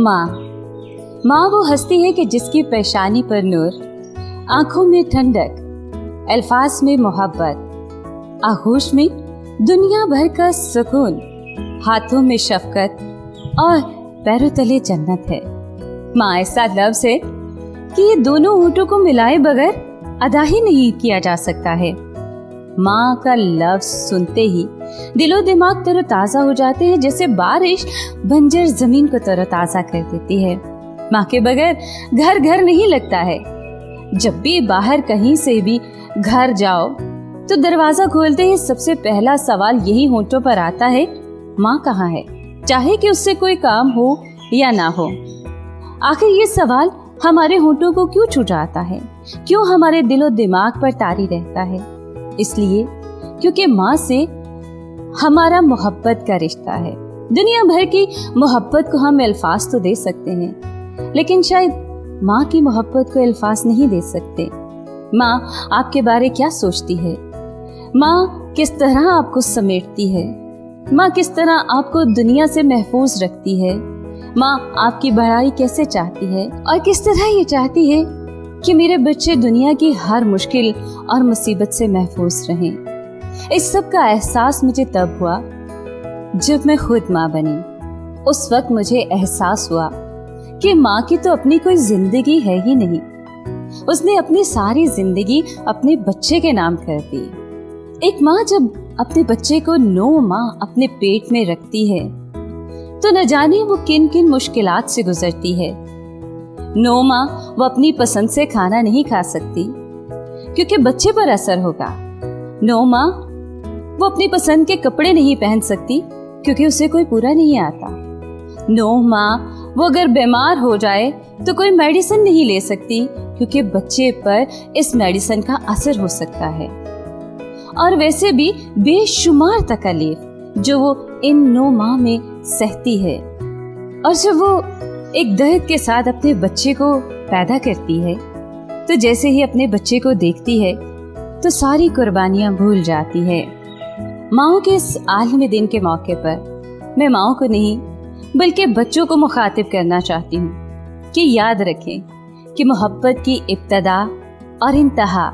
माँ वो हस्ती है कि जिसकी पेशानी पर नूर, आंखों में ठंडक, अल्फाज में मोहब्बत, आगोश में दुनिया भर का सुकून, हाथों में शफकत और पैरों तले जन्नत है। माँ ऐसा लफ्ज़ है कि ये दोनों होठों को मिलाए बगैर अदा ही नहीं किया जा सकता है। माँ का लफ्ज़ सुनते ही दिलो दिमाग तरोताज़ा हो जाते हैं, जैसे बारिश बंजर ज़मीन को तरोताज़ा कर देती है। माँ के बगैर घर घर नहीं लगता है। जब भी बाहर कहीं से भी घर जाओ तो दरवाज़ा खोलते ही सबसे पहला सवाल यही होठों पर आता है, माँ कहाँ है? चाहे कि उससे कोई काम हो या ना हो। आखिर ये सवाल हमारे होठों को क्यों छुड़ाता है? क्यों हमारे दिलो दिमाग पर तारी रहता है? इसलिए क्योंकि माँ से हमारा मोहब्बत का रिश्ता है। दुनिया भर की मोहब्बत को हम अल्फाज तो दे सकते हैं, लेकिन शायद माँ की मोहब्बत को अल्फाज नहीं दे सकते। माँ आपके बारे क्या सोचती है? माँ किस तरह आपको समेटती है? माँ किस तरह आपको दुनिया से महफूज रखती है? माँ आपकी भलाई कैसे चाहती है और किस तरह ये चाहती है कि मेरे बच्चे दुनिया की हर मुश्किल और मुसीबत से महफूज रहें। इस सब का एहसास मुझे तब हुआ जब मैं खुद माँ बनी। उस वक्त मुझे एहसास हुआ कि माँ की तो अपनी कोई जिंदगी है ही नहीं। उसने अपनी सारी जिंदगी अपने बच्चे के नाम कर दी। एक माँ जब अपने बच्चे को 9 माह अपने पेट में रखती है तो न जाने वो किन किन मुश्किलात से गुजरती है। 9 माह वो अपनी पसंद से खाना नहीं खा सकती क्योंकि बच्चे पर असर होगा। 9 माह वो अपनी पसंद के कपड़े नहीं पहन सकती क्योंकि उसे कोई पूरा नहीं आता। 9 माह वो अगर बीमार हो जाए तो कोई मेडिसिन नहीं ले सकती क्योंकि बच्चे पर इस मेडिसिन का असर हो सकता है। और वैसे भी बेशुमार तकलीफ जो वो इन 9 माह में सहती है। और जब वो एक दर्द के साथ अपने बच्चे को पैदा करती है तो जैसे ही अपने बच्चे को देखती है तो सारी कुर्बानियां भूल जाती है। माँओं के इस आलमी दिन के मौके पर मैं माँओं को नहीं बल्कि बच्चों को मुखातिब करना चाहती हूँ कि याद रखें कि मोहब्बत की इब्तदा और इंतहा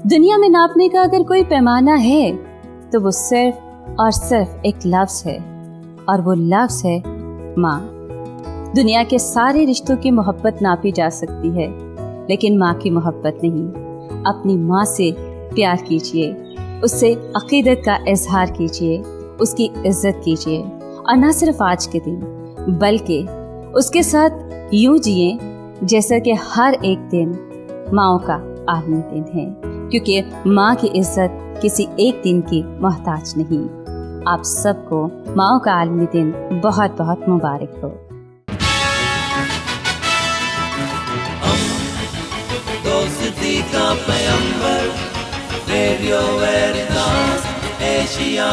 दुनिया में नापने का अगर कोई पैमाना है तो वो सिर्फ और सिर्फ एक लफ्ज़ है, और वो लफ्ज़ है माँ। दुनिया के सारे रिश्तों की मोहब्बत नापी जा सकती है, लेकिन माँ की मोहब्बत नहीं। अपनी माँ से प्यार कीजिए, उससे अक़ीदत का इजहार कीजिए, उसकी इज्जत कीजिए, और ना सिर्फ आज के दिन बल्कि उसके साथ यूँ जिए जैसा कि हर एक दिन माँओं का आलमी दिन है, क्योंकि माँ की इज्जत किसी एक दिन की मोहताज नहीं। आप सबको माँओं का आलमी दिन बहुत बहुत मुबारक हो। दोस्ती का पैगंबर, रेडियो वेरितास एशिया।